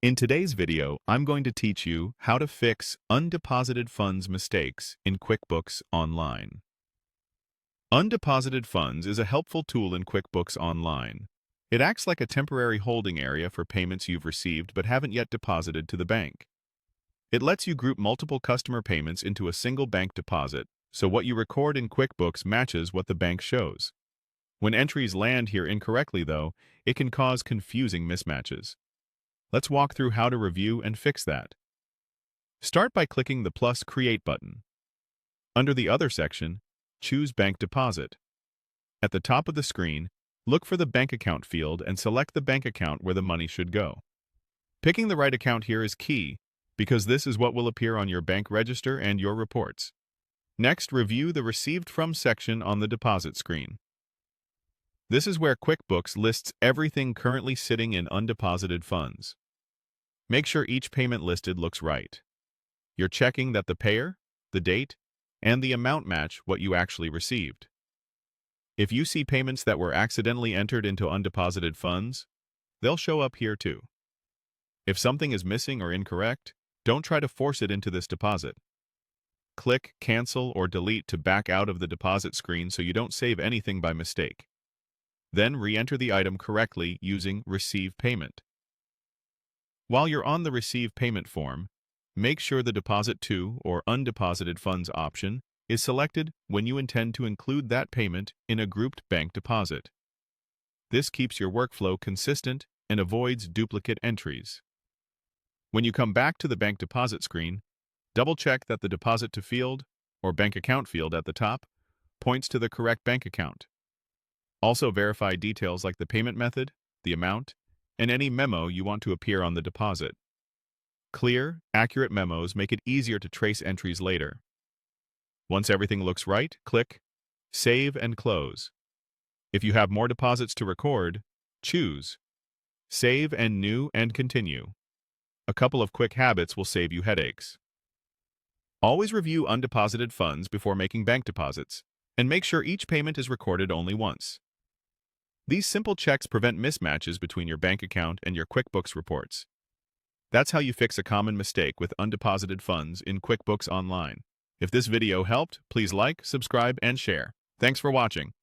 In today's video, I'm going to teach you how to fix undeposited funds mistakes in QuickBooks Online. Undeposited funds is a helpful tool in QuickBooks Online. It acts like a temporary holding area for payments you've received but haven't yet deposited to the bank. It lets you group multiple customer payments into a single bank deposit, so what you record in QuickBooks matches what the bank shows. When entries land here incorrectly, though, it can cause confusing mismatches. Let's walk through how to review and fix that. Start by clicking the plus Create button. Under the Other section, choose Bank Deposit. At the top of the screen, look for the bank account field and select the bank account where the money should go. Picking the right account here is key, because this is what will appear on your bank register and your reports. Next, review the Received From section on the deposit screen. This is where QuickBooks lists everything currently sitting in undeposited funds. Make sure each payment listed looks right. You're checking that the payer, the date, and the amount match what you actually received. If you see payments that were accidentally entered into undeposited funds, they'll show up here too. If something is missing or incorrect, don't try to force it into this deposit. Click Cancel or Delete to back out of the deposit screen so you don't save anything by mistake. Then re-enter the item correctly using Receive Payment. While you're on the Receive Payment form, make sure the Deposit To or Undeposited Funds option is selected when you intend to include that payment in a grouped bank deposit. This keeps your workflow consistent and avoids duplicate entries. When you come back to the bank deposit screen, double-check that the Deposit To field or bank account field at the top points to the correct bank account. Also verify details like the payment method, the amount, and any memo you want to appear on the deposit. Clear, accurate memos make it easier to trace entries later. Once everything looks right, click Save and Close. If you have more deposits to record, choose Save and New and Continue. A couple of quick habits will save you headaches. Always review undeposited funds before making bank deposits, and make sure each payment is recorded only once. These simple checks prevent mismatches between your bank account and your QuickBooks reports. That's how you fix a common mistake with undeposited funds in QuickBooks Online. If this video helped, please like, subscribe, and share. Thanks for watching.